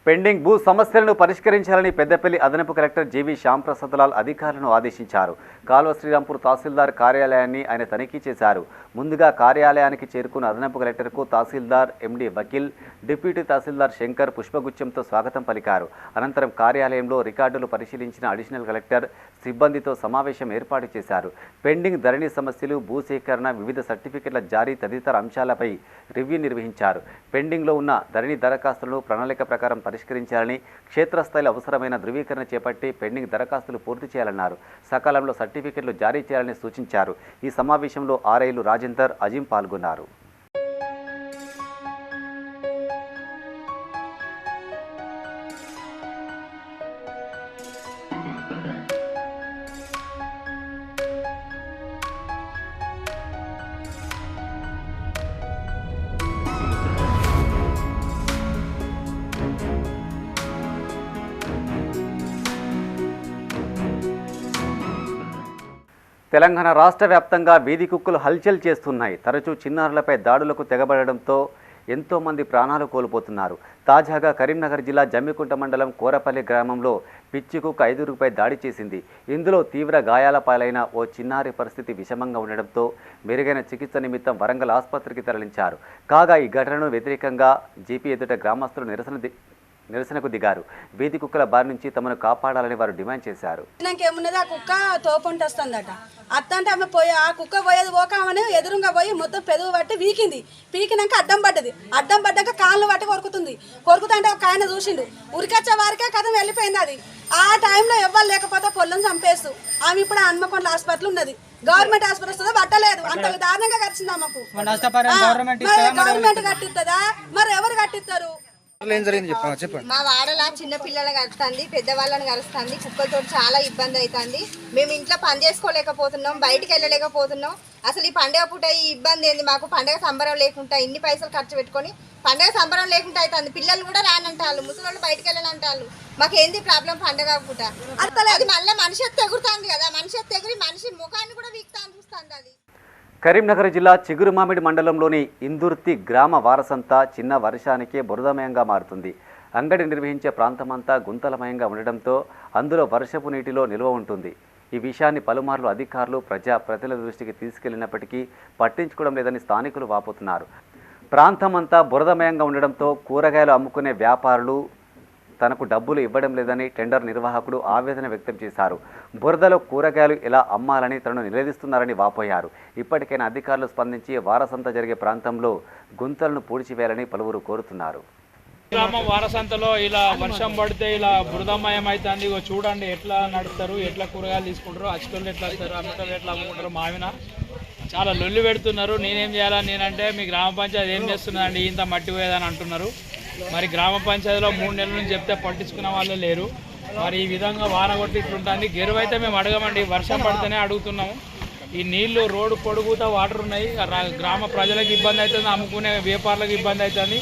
Speaker 1: పెండింగ్ భూ సమస్యలను పరిష్కరించాలని పెద్దపల్లి అదనపు కలెక్టర్ జీవి శ్యాంప్రసాద్ లాల్ అధికారులను ఆదేశించారు. కాల్వ శ్రీరాంపూర్ తహసీల్దార్ కార్యాలయాన్ని ఆయన తనిఖీ చేశారు. ముందుగా కార్యాలయానికి చేరుకున్న అదనపు కలెక్టర్కు తహసీల్దార్ ఎండి వకీల్, డిప్యూటీ తహసీల్దార్ శంకర్ పుష్పగుచ్చంతో స్వాగతం పలికారు. అనంతరం కార్యాలయంలో రికార్డులు పరిశీలించిన అడిషనల్ కలెక్టర్ సిబ్బందితో సమావేశం ఏర్పాటు చేశారు. పెండింగ్ ధరణి సమస్యలు, భూసేకరణ, వివిధ సర్టిఫికెట్ల జారీ తదితర అంశాలపై రివ్యూ నిర్వహించారు. పెండింగ్లో ఉన్న ధరణి దరఖాస్తులను ప్రణాళిక ప్రకారం పరిష్కరించాలని, క్షేత్రస్థాయిలో అవసరమైన ధృవీకరణ చేపట్టి పెండింగ్ దరఖాస్తులు పూర్తి చేయాలన్నారు. సకాలంలో సర్టిఫికెట్లు జారీ చేయాలని సూచించారు. ఈ సమావేశంలో ఆర్ఐలు రాజేందర్, అజీం పాల్గొన్నారు. తెలంగాణ రాష్ట్ర వ్యాప్తంగా వీధి కుక్కలు హల్చల్ చేస్తున్నాయి. తరచూ చిన్నారులపై దాడులకు తెగబడడంతో ఎంతోమంది ప్రాణాలు కోల్పోతున్నారు. తాజాగా కరీంనగర్ జిల్లా జమ్మికుంట మండలం కోరపల్లి గ్రామంలో పిచ్చి కుక్క 5 దాడి చేసింది. ఇందులో తీవ్ర గాయాల పాలైన ఓ చిన్నారి పరిస్థితి విషమంగా ఉండడంతో మెరుగైన చికిత్స నిమిత్తం వరంగల్ ఆసుపత్రికి తరలించారు. కాగా ఈ ఘటనను వ్యతిరేకంగా జీపీ ఎదుట గ్రామస్తులు నిరసనకు దిగారు. వీధి కుక్కల బారి నుంచి తమను కాపాడాలని వారు డిమాండ్ చేశారు.
Speaker 16: నాకేమున్నది, ఆ కుక్క తోపుంటి వస్తుందట. అత్తంటే ఆమె పోయి ఆ కుక్క పోయేది పోకామని ఎదురుగా పోయి మొత్తం పెదవు పట్టి పీకినాక అడ్డం పడ్డాక కాళ్ళు పట్టి కొరుకుతుంటే ఒక ఆయన చూసిండు. ఉరికొచ్చే వారికే కథ వెళ్ళిపోయింది. అది ఆ టైంలో ఎవ్వరు లేకపోతే పొల్లని చంపేస్తూ ఆమె ఇప్పుడు హన్మకొండ హాస్పిటల్ ఉన్నది. గవర్నమెంట్ హాస్పిటల్ వస్తుందో పట్టలేదు, అంత దారుణంగా కరిచింది ఆమెకు. గవర్నమెంట్ కట్టిస్తుందా, మరి ఎవరు కట్టిస్తారు?
Speaker 17: మా వాడలా చిన్న పిల్లలు కలుస్తుంది, పెద్దవాళ్ళని కలుస్తుంది. కుక్కలతో చాలా ఇబ్బంది అవుతుంది. మేము ఇంట్లో పని చేసుకోలేకపోతున్నాం, బయటికి వెళ్ళలేకపోతున్నాం. అసలు ఈ పండుగ పూట ఈ ఇబ్బంది ఏంది మాకు? పండుగ సంబరం లేకుండా ఇన్ని పైసలు ఖర్చు పెట్టుకొని పండుగ సంబరం లేకుండా అవుతుంది. పిల్లలు కూడా రానంటారు, ముసలి బయటకు వెళ్ళాలంటారు. మాకు ఏంది ప్రాబ్లం? పండుగ పూట అది మళ్ళీ మనిషి ఎగురుతుంది కదా, మనిషి ఎగిరి మనిషి ముఖాన్ని కూడా వీక్తాను చూస్తుంది. అది
Speaker 1: కరీంనగర్ జిల్లా చిగురుమామిడి మండలంలోని ఇందుర్తి గ్రామ వారసంతా చిన్న వర్షానికే బురదమయంగా మారుతుంది. అంగడి నిర్వహించే ప్రాంతమంతా గుంతలమయంగా ఉండడంతో అందులో వర్షపు నీటిలో నిల్వ ఉంటుంది. ఈ విషయాన్ని పలుమార్లు అధికారులు, ప్రజాప్రతినిధుల దృష్టికి తీసుకెళ్లినప్పటికీ పట్టించుకోవడం లేదని స్థానికులు వాపోతున్నారు. ప్రాంతమంతా బురదమయంగా ఉండడంతో కూరగాయలు అమ్ముకునే వ్యాపారులు తనకు డబ్బులు ఇవ్వడం లేదని టెండర్ నిర్వాహకుడు ఆవేదన వ్యక్తం చేశారు. బురదలో కూరగాయలు ఎలా అమ్మాలని తనను నిలదీస్తున్నారని వాపోయారు. ఇప్పటికైనా అధికారులు స్పందించి వారసంత జరిగే ప్రాంతంలో గుంతలను పూడ్చివేయాలని పలువురు కోరుతున్నారు.
Speaker 18: గ్రామం వారసంతలో ఇలా వర్షం పడితే ఇలా బురదమయం అవుతుంది. చూడండి ఎట్లా నడుస్తారు, ఎట్లా కూరగాయలు తీసుకుంటారు, అచ్చుకోళ్ళు ఎట్లా వస్తారు, అమ్మటోళ్ళు ఎట్లా అమ్ముకుంటారు. మావిన చాలా లొల్లి పెడుతున్నారు. నేనేం చేయాలని నేనంటే మీ గ్రామ పంచాయతీ ఏం చేస్తున్నదండి, ఇంత మట్టి పోయేదని అంటున్నారు. మరి గ్రామ పంచాయతీలో 3 నెలల నుంచి చెప్తే పట్టించుకున్న వాళ్ళు లేరు. మరి ఈ విధంగా వాన కొట్టి ఇట్లుంటుంది. గెరువు అయితే మేము అడగమండి, వర్షం పడితేనే అడుగుతున్నాము. ఈ నీళ్లు రోడ్డు పొడుగుతా వాటర్ ఉన్నాయి. గ్రామ ప్రజలకు ఇబ్బంది అవుతుంది, అమ్ముకునే వ్యాపారులకు ఇబ్బంది అవుతుంది.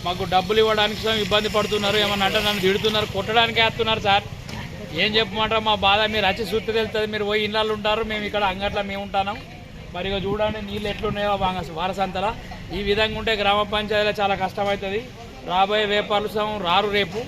Speaker 18: మాకు డబ్బులు ఇవ్వడానికి ఇబ్బంది పడుతున్నారు. ఏమన్నా అంటే నన్ను తిడుతున్నారు, కొట్టడానికి వేస్తున్నారు. సార్ ఏం చెప్పమంటారు మా బాధ? మీరు వచ్చి సూత్తి తెలుస్తుంది. మీరు పోయి ఇళ్ళల్లో ఉంటారు, మేము ఇక్కడ అంగట్లో మేము ఉంటాను. మరి ఇక చూడండి నీళ్ళు ఎట్లున్నాయో వారసంతలా. ఈ విధంగా ఉంటే గ్రామ పంచాయతీలో చాలా కష్టమవుతుంది. రాబోయే వ్యాపారులు రారు రేపు.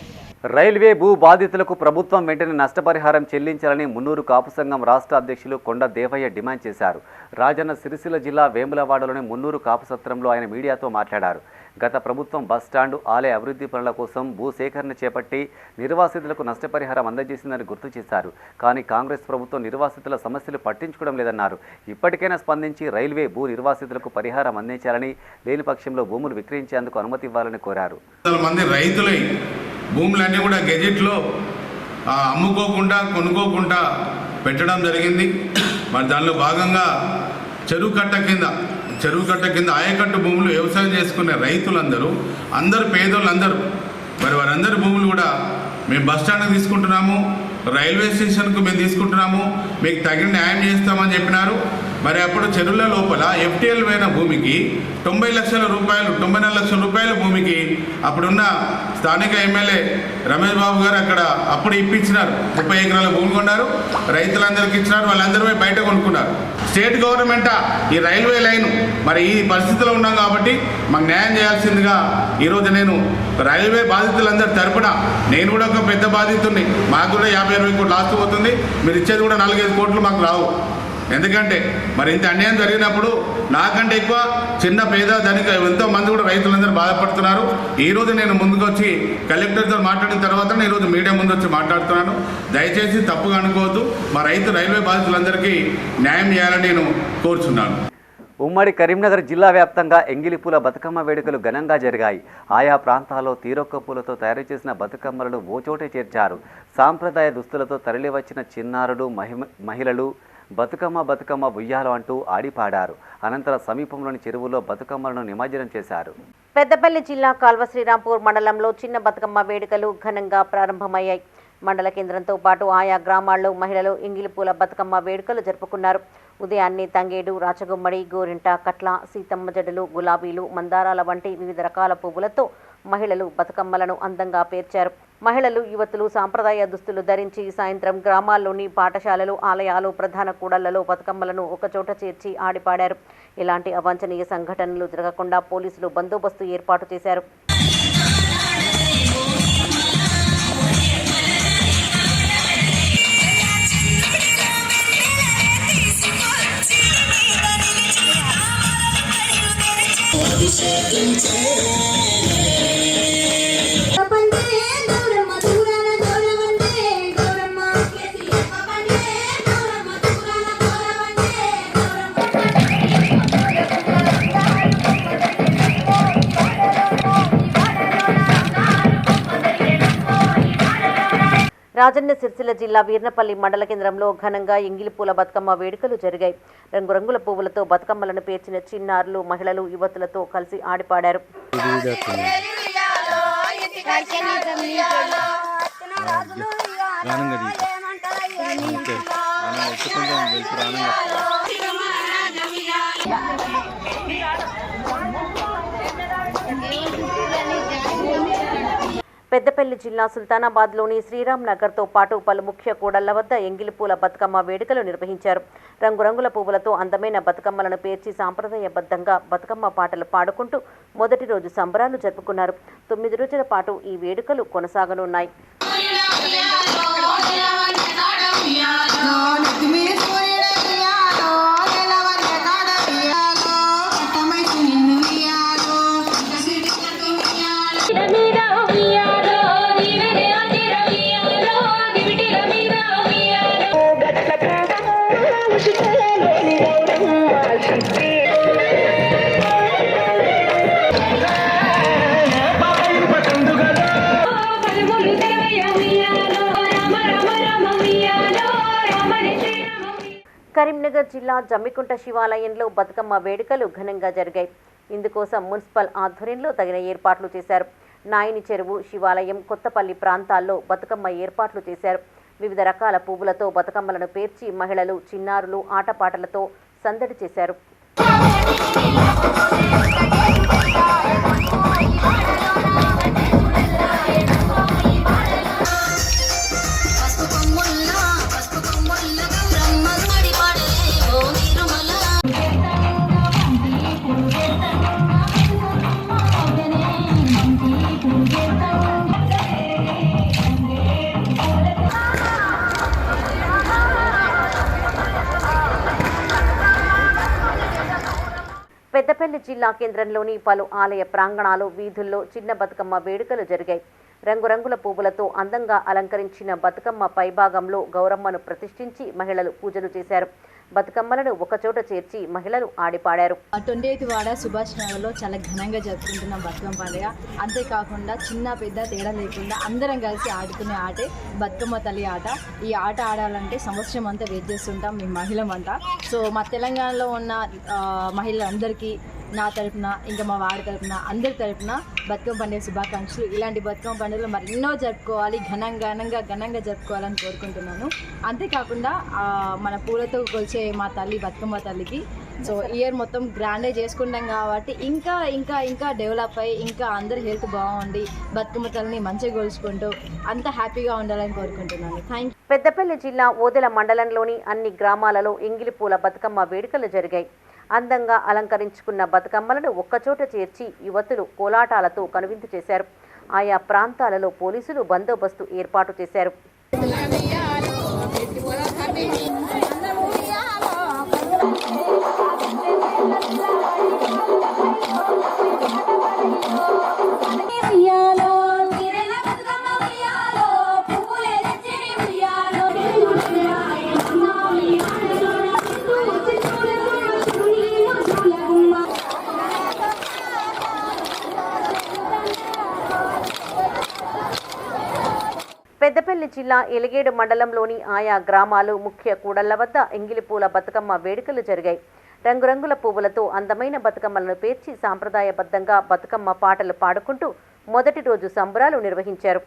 Speaker 1: రైల్వే భూ బాధితులకు ప్రభుత్వం వెంటనే నష్టపరిహారం చెల్లించాలని మున్నూరు కాపు సంఘం రాష్ట్ర అధ్యక్షులు కొండ దేవయ్య డిమాండ్ చేశారు. రాజన్న సిరిసిల్ల జిల్లా వేములవాడలోని మున్నూరు కాపు సత్రంలో ఆయన మీడియాతో మాట్లాడారు. గత ప్రభుత్వం బస్టాండు, ఆలయ అభివృద్ధి పనుల కోసం భూసేకరణ చేపట్టి నిర్వాసితులకు నష్టపరిహారం అందజేసిందని గుర్తు చేశారు. కానీ కాంగ్రెస్ ప్రభుత్వం నిర్వాసితుల సమస్యలు పట్టించుకోవడం లేదన్నారు. ఇప్పటికైనా స్పందించి రైల్వే భూ నిర్వాసితులకు పరిహారం అందించాలని, లేని పక్షంలో భూములు విక్రయించేందుకు అనుమతి ఇవ్వాలని కోరారు.
Speaker 19: రైతులై భూములన్నీ కూడా గెజెట్లో అమ్ముకోకుండా కొనుక్కోకుండా పెట్టడం జరిగింది. మరి దానిలో భాగంగా చెరువు కట్ట కింద ఆయకట్టు భూములు వ్యవసాయం చేసుకునే రైతులందరూ, అందరు పేదోళ్ళందరూ, మరి వారందరి భూములు కూడా మేము బస్టాండ్కి తీసుకుంటున్నాము, రైల్వే స్టేషన్కు మేము తీసుకుంటున్నాము, మీకు తగిన న్యాయం చేస్తామని చెప్పినారు. మరి అప్పుడు చెరువుల లోపల FTL పోయిన భూమికి 90 లక్షల రూపాయలు 94 లక్షల రూపాయల భూమికి అప్పుడున్న స్థానిక ఎమ్మెల్యే రమేష్ బాబు గారు అక్కడ అప్పుడు ఇప్పించినారు. 30 ఎకరాల భూమి కొన్నారు, రైతులందరికీ ఇచ్చినారు, వాళ్ళందరూ బయట కొనుక్కున్నారు. స్టేట్ గవర్నమెంట్ ఈ రైల్వే లైన్ మరి ఈ పరిస్థితిలో ఉన్నాం కాబట్టి మాకు న్యాయం చేయాల్సిందిగా ఈరోజు నేను రైల్వే బాధితులందరి తరపున నేను కూడా ఒక పెద్ద బాధితుడిని. మాకు కూడా 50-60 కోట్లు ఆస్తి పోతుంది, మీరు ఇచ్చేది కూడా 4-5 కోట్లు మాకు రావు. ఎందుకంటే మరి ఇంత అన్యాయం జరిగినప్పుడు నాకంటే ఎక్కువ చిన్న పేద ధనిక ఎంతో మంది కూడా రైతులందరూ బాధపడుతున్నారు. ఈరోజు నేను ముందుకు వచ్చి కలెక్టర్తో మాట్లాడిన తర్వాత ఈరోజు మీడియా ముందు వచ్చి మాట్లాడుతున్నాను. దయచేసి తప్పుగా అనుకోవద్దు. మా రైల్వే బాధితులందరికీ న్యాయం చేయాలని నేను కోరుచున్నాను.
Speaker 1: ఉమ్మడి కరీంనగర్ జిల్లా వ్యాప్తంగా ఎంగిలిపూల బతుకమ్మ వేడుకలు ఘనంగా జరిగాయి. ఆయా ప్రాంతాల్లో తీరొక్క పూలతో తయారు చేసిన బతుకమ్మలను ఓచోటే చేర్చారు. సాంప్రదాయ దుస్తులతో తరలివచ్చిన చిన్నారులు మహిళలు బతుకమ్మ ఉయ్యాలో అంటూ ఆడిపాడారు. అనంతరం సమీపంలోని చెరువులో బతుకమ్మలను నిమజ్జనం చేశారు.
Speaker 5: పెద్దపల్లి జిల్లా కాల్వ శ్రీరాంపూర్ మండలంలో చిన్న బతుకమ్మ వేడుకలు ఘనంగా ప్రారంభమయ్యాయి. మండల కేంద్రంతో పాటు ఆయా గ్రామాల్లో మహిళలు ఎంగిలిపూల బతుకమ్మ వేడుకలు జరుపుకున్నారు. ఉదయాన్నే తంగేడు, రాచగుమ్మడి, గోరింట, కట్ల, సీతమ్మ జడలు, గులాబీలు, మందారాల వంటి వివిధ రకాల పువ్వులతో మహిళలు బతుకమ్మలను అందంగా పేర్చారు. మహిళలు, యువతులు సాంప్రదాయ దుస్తులు ధరించి సాయంత్రం గ్రామాల్లోని పాఠశాలలు, ఆలయాలు, ప్రధాన కూడళ్లలో బతుకమ్మలను ఒకచోట చేర్చి ఆడిపాడారు. ఎలాంటి అవాంఛనీయ సంఘటనలు జరగకుండా పోలీసులు బందోబస్తు ఏర్పాటు చేశారు. రాజన్న సిరిసిల్ల జిల్లా వీర్నపల్లి మండల కేంద్రంలో ఘనంగా ఎంగిలిపూల బతుకమ్మ వేడుకలు జరిగాయి. రంగురంగుల పువ్వులతో బతుకమ్మలను పేర్చిన చిన్నారులు, మహిళలు, యువతులతో కలిసి ఆడిపాడారు. పెద్దపల్లి జిల్లా సుల్తానాబాద్లోని శ్రీరామ్ నగర్తో పాటు పలు ముఖ్య కూడళ్ల వద్ద ఎంగిలిపూల బతుకమ్మ వేడుకలు నిర్వహించారు. రంగురంగుల పువ్వులతో అందమైన బతుకమ్మలను పేర్చి సాంప్రదాయబద్ధంగా బతుకమ్మ పాటలు పాడుకుంటూ మొదటి రోజు సంబరాలు జరుపుకున్నారు. 9 రోజుల పాటు ఈ వేడుకలు కొనసాగనున్నాయి. కరీంనగర్ జిల్లా జమ్మికుంట శివాలయంలో బతుకమ్మ వేడుకలు ఘనంగా జరిగాయి. ఇందుకోసం మున్సిపల్ ఆధ్వర్యంలో తగిన ఏర్పాట్లు చేశారు. నాయని చెరువు, శివాలయం, కొత్తపల్లి ప్రాంతాల్లో బతుకమ్మ ఏర్పాట్లు చేశారు. వివిధ రకాల పువ్వులతో బతుకమ్మలను పేర్చి మహిళలు, చిన్నారులు ఆటపాటలతో సందడి చేశారు. పెద్దపల్లి జిల్లా కేంద్రంలోని పలు ఆలయ ప్రాంగణాలు, వీధుల్లో చిన్న బతుకమ్మ వేడుకలు జరిగాయి. రంగురంగుల పువ్వులతో అందంగా అలంకరించిన బతుకమ్మ పైభాగంలో గౌరమ్మను ప్రతిష్ఠించి మహిళలు పూజలు చేశారు. బతుకమ్మలను ఒకచోట చేర్చి మహిళలు ఆడిపాడారు.
Speaker 20: 28th వార్డు సుభాష్ నగర్లో చాలా ఘనంగా జరుపుకుంటున్నాం బతుకమ్మ పండుగ. అంతేకాకుండా చిన్న పెద్ద తేడా లేకుండా అందరం కలిసి ఆడుకునే ఆటే బతుకమ్మ తల్లి ఆట. ఈ ఆట ఆడాలంటే సంవత్సరం అంతా వెయిట్ చేస్తుంటాం మేము మహిళమంతా. సో మా తెలంగాణలో ఉన్న మహిళలందరికీ నా తరపున ఇంకా మా వాడి తరపున అందరి తరపున బతుకమ్మ పండుగ శుభాకాంక్షలు. ఇలాంటి బతుకమ్మ పండుగలు మరెన్నో జరుపుకోవాలి, ఘనంగా జరుపుకోవాలని కోరుకుంటున్నాను. అంతేకాకుండా మన పూలతో కొలిచే మా తల్లి బతుకమ్మ తల్లికి సో ఇయర్ మొత్తం గ్రాండే చేసుకుంటాం కాబట్టి ఇంకా డెవలప్ అయ్యి ఇంకా అందరి హెల్త్ బాగుండి బతుకమ్మ తల్లిని మంచిగా కొలుచుకుంటూ అంత హ్యాపీగా ఉండాలని కోరుకుంటున్నాను. Thank you.
Speaker 5: పెద్దపల్లి జిల్లా ఓదెల మండలంలోని అన్ని గ్రామాలలో ఎంగిలి పూల బతుకమ్మ వేడుకలు జరిగాయి. అందంగా అలంకరించుకున్న బతుకమ్మలను ఒక్కచోట చేర్చి యువతులు కోలాటాలతో కనువిందు చేశారు. ఆయా ప్రాంతాలలో పోలీసులు బందోబస్తు ఏర్పాటు చేశారు. పెద్దపల్లి జిల్లా ఎలిగేడు మండలంలోని ఆయా గ్రామాలు ముఖ్య కూడళ్ల వద్ద ఎంగిలిపూల బతుకమ్మ వేడుకలు జరిగాయి. రంగురంగుల పువ్వులతో అందమైన బతుకమ్మలను పేర్చి సాంప్రదాయబద్ధంగా బతుకమ్మ పాటలు పాడుకుంటూ మొదటి రోజు సంబరాలు నిర్వహించారు.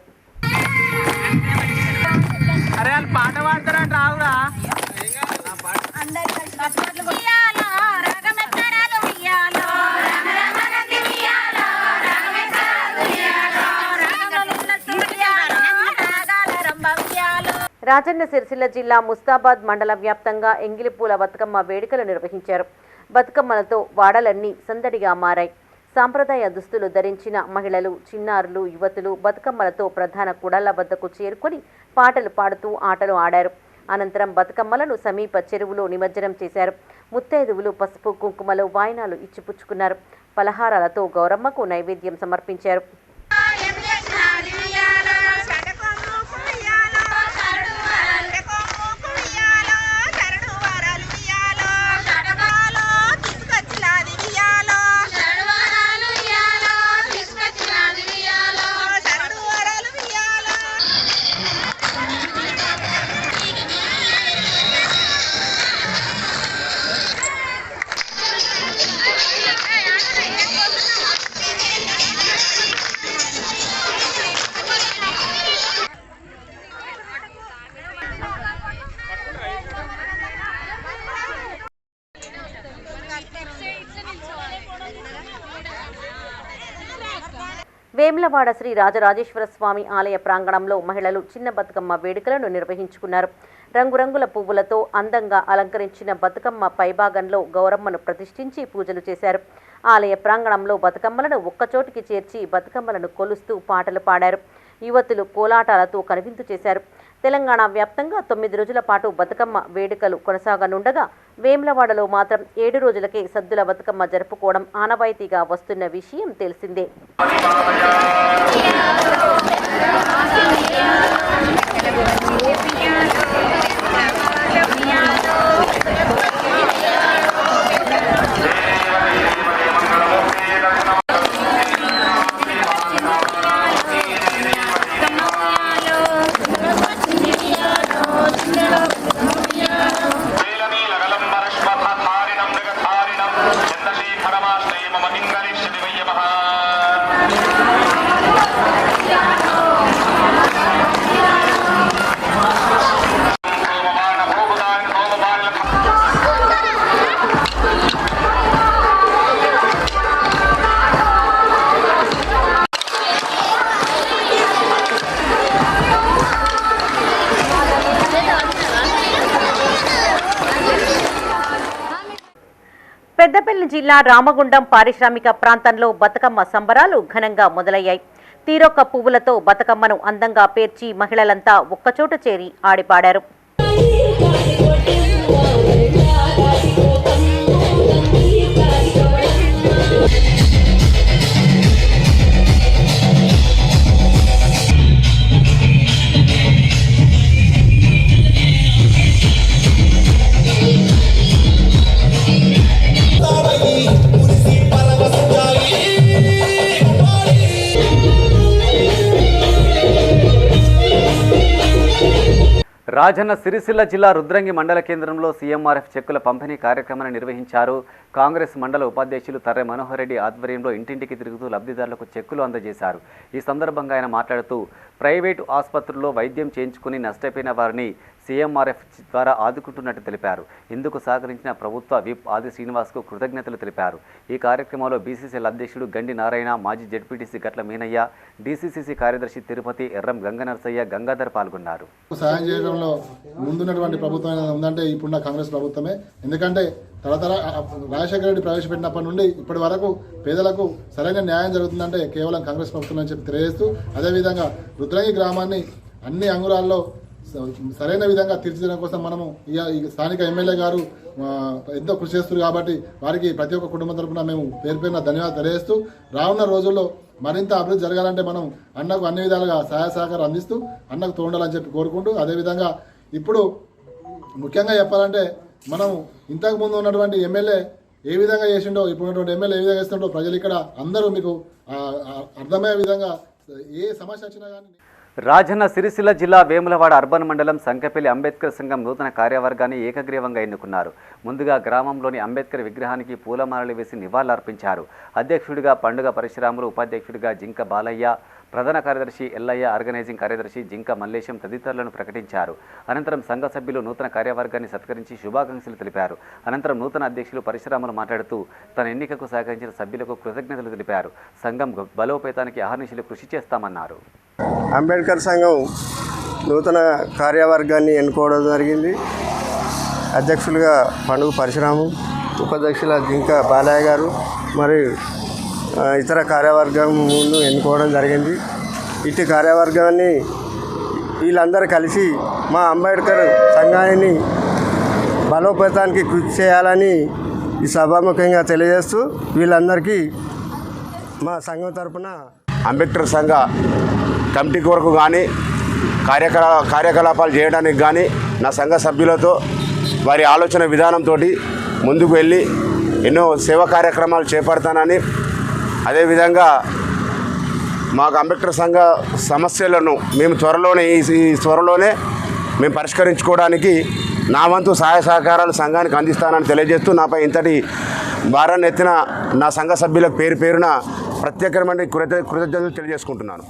Speaker 5: రాజన్న సిరిసిల్ల జిల్లా ముస్తాబాద్ మండల వ్యాప్తంగా ఎంగిలిపూల బతుకమ్మ వేడుకలు నిర్వహించారు. బతుకమ్మలతో వాడలన్నీ సందడిగా మారాయి. సాంప్రదాయ దుస్తులు ధరించిన మహిళలు, చిన్నారులు, యువతులు బతుకమ్మలతో ప్రధాన కూడళ్ల వద్దకు చేరుకొని పాటలు పాడుతూ ఆటలు ఆడారు. అనంతరం బతుకమ్మలను సమీప చెరువులో నిమజ్జనం చేశారు. ముత్తైదువులు పసుపు కుంకుమలు వాయినాలు ఇచ్చిపుచ్చుకున్నారు. పలహారాలతో గౌరమ్మకు నైవేద్యం సమర్పించారు. వేములవాడ శ్రీ రాజరాజేశ్వర స్వామి ఆలయ ప్రాంగణంలో మహిళలు చిన్న బతుకమ్మ వేడుకలను నిర్వహించుకున్నారు. రంగురంగుల పువ్వులతో అందంగా అలంకరించిన బతుకమ్మ పైభాగంలో గౌరమ్మను ప్రతిష్ఠించి పూజలు చేశారు. ఆలయ ప్రాంగణంలో బతుకమ్మలను ఒక్కచోటికి చేర్చి బతుకమ్మలను కొలుస్తూ పాటలు పాడారు. యువతులు కోలాటాలతో కనువిందు చేశారు. తెలంగాణ వ్యాప్తంగా 9 రోజుల పాటు బతుకమ్మ వేడుకలు కొనసాగనుండగా వేములవాడలో మాత్రం 7 రోజులకే సద్దుల బతుకమ్మ జరుపుకోవడం ఆనవాయితీగా వస్తున్న విషయం తెలిసిందే. పెద్దపల్లి జిల్లా రామగుండం పారిశ్రామిక ప్రాంతంలో బతుకమ్మ సంబరాలు ఘనంగా మొదలయ్యాయి. తీరొక్క పువ్వులతో బతుకమ్మను అందంగా పేర్చి మహిళలంతా ఒక్కచోట చేరి ఆడిపాడారు.
Speaker 1: రాజన్న సిరిసిల్ల జిల్లా రుద్రంగి మండల కేంద్రంలో సీఎంఆర్ఎఫ్ చెక్కుల పంపిణీ కార్యక్రమాన్ని నిర్వహించారు. కాంగ్రెస్ మండల ఉపాధ్యక్షులు తర్రె మనోహర్ రెడ్డి ఆధ్వర్యంలో ఇంటింటికి తిరుగుతూ లబ్ధిదారులకు చెక్కులు అందజేశారు. ఈ సందర్భంగా ఆయన మాట్లాడుతూ ప్రైవేటు ఆసుపత్రుల్లో వైద్యం చేయించుకుని నష్టపోయిన వారిని సీఎంఆర్ఎఫ్ ద్వారా ఆదుకుంటున్నట్టు తెలిపారు. ఇందుకు సహకరించిన ప్రభుత్వ విప్ ఆది శ్రీనివాస్కు కృతజ్ఞతలు తెలిపారు. ఈ కార్యక్రమంలో బీసీసీఎల్ అధ్యక్షుడు గండి నారాయణ, మాజీ జెడ్పీటీసీ గట్ల మీనయ్య, డీసీసీసీ కార్యదర్శి తిరుపతి, ఎర్రం గంగనరసయ్య, గంగాధర్ పాల్గొన్నారు.
Speaker 21: సహాయం చేయడంలో ముందున్నటువంటి ప్రభుత్వం ఉందంటే ఇప్పుడున్న కాంగ్రెస్ ప్రభుత్వమే. ఎందుకంటే తరతర రాజశేఖర రెడ్డి ప్రవేశపెట్టినప్పటి నుండి ఇప్పటి వరకు పేదలకు సరైన న్యాయం జరుగుతుందంటే కేవలం కాంగ్రెస్ ప్రభుత్వం అని చెప్పి తెలియజేస్తూ, అదేవిధంగా రుద్రంగి గ్రామాన్ని అన్ని అంగుళాల్లో సరైన విధంగా తీర్చిదిద్దడం కోసం మనము ఈ స్థానిక ఎమ్మెల్యే గారు ఎంతో కృషి చేస్తున్నారు. కాబట్టి వారికి ప్రతి ఒక్క కుటుంబం తరఫున మేము పేరు పేరున ధన్యవాదాలు తెలియజేస్తూ, రానున్న రోజుల్లో మరింత అభివృద్ధి జరగాలంటే మనం అన్నకు అన్ని విధాలుగా సహాయ సహకారం అందిస్తూ అన్నకు తోండాలని చెప్పి కోరుకుంటూ, అదేవిధంగా ఇప్పుడు ముఖ్యంగా చెప్పాలంటే మనం ఇంతకుముందు ఉన్నటువంటి ఎమ్మెల్యే ఏ విధంగా చేసిండో, ఇప్పుడు ఉన్నటువంటి ఎమ్మెల్యే ఏ విధంగా చేస్తుండో ప్రజలు ఇక్కడ అందరూ మీకు అర్థమయ్యే విధంగా ఏ సమస్య వచ్చినా కానీ.
Speaker 1: రాజన్న సిరిసిల్ల జిల్లా వేములవాడ అర్బన్ మండలం సంకెపల్లి అంబేద్కర్ సంఘం నూతన కార్యవర్గాన్ని ఏకగ్రీవంగా ఎన్నుకున్నారు. ముందుగా గ్రామంలోని అంబేద్కర్ విగ్రహానికి పూలమాలలు వేసి నివాళులర్పించారు. అధ్యక్షుడిగా పండుగ పరశురాములు, ఉపాధ్యక్షుడిగా జింక బాలయ్య, ప్రధాన కార్యదర్శి ఎల్లయ్య, ఆర్గనైజింగ్ కార్యదర్శి జింక మల్లేశం తదితరులను ప్రకటించారు. అనంతరం సంఘ సభ్యులు నూతన కార్యవర్గాన్ని సత్కరించి శుభాకాంక్షలు తెలిపారు. అనంతరం నూతన అధ్యక్షులు పరశురాములు మాట్లాడుతూ తన ఎన్నికకు సహకరించిన సభ్యులకు కృతజ్ఞతలు తెలిపారు. సంఘం బలోపేతానికి అహర్నిశలు కృషి చేస్తామన్నారు.
Speaker 22: అంబేద్కర్ సంఘం నూతన కార్యవర్గాన్ని ఎన్నుకోవడం జరిగింది. అధ్యక్షులుగా పండుగ పరశురాము, ఉపాధ్యక్షుల జింక బాలయ్య గారు మరియు ఇతర కార్యవర్గంను ఎన్నుకోవడం జరిగింది. ఇటు కార్యవర్గాన్ని వీళ్ళందరూ కలిసి మా అంబేద్కర్ సంఘాన్ని బలోపేతానికి కృషి చేయాలని ఈ సభాముఖంగా తెలియజేస్తూ, వీళ్ళందరికీ మా సంఘం తరఫున
Speaker 23: అంబేద్కర్ సంఘ కమిటీ కొరకు కానీ కార్యకలాపాలు చేయడానికి కానీ నా సంఘ సభ్యులతో వారి ఆలోచన విధానంతో ముందుకు వెళ్ళి ఎన్నో సేవా కార్యక్రమాలు చేపడతానని, అదేవిధంగా మాకు అంబేద్కర్ సంఘ సమస్యలను మేము త్వరలోనే మేము పరిష్కరించుకోవడానికి నా వంతు సహాయ సహకారాలు సంఘానికి అందిస్తానని తెలియజేస్తూ, నాపై ఇంతటి భారాన్ని ఎత్తిన నా సంఘ సభ్యులకు పేరు పేరున ప్రత్యేకమైన కృతజ్ఞతలు తెలియజేసుకుంటున్నాను.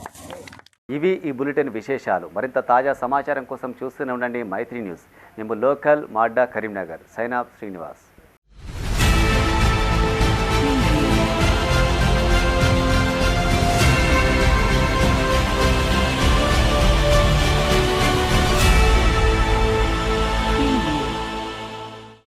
Speaker 1: ఇవి ఈ బులెటిన్ విశేషాలు. మరింత తాజా సమాచారం కోసం చూస్తూనే ఉండండి మైత్రి న్యూస్. మేము లోకల్ మాడ్డా కరీంనగర్. Sign off Srinivas.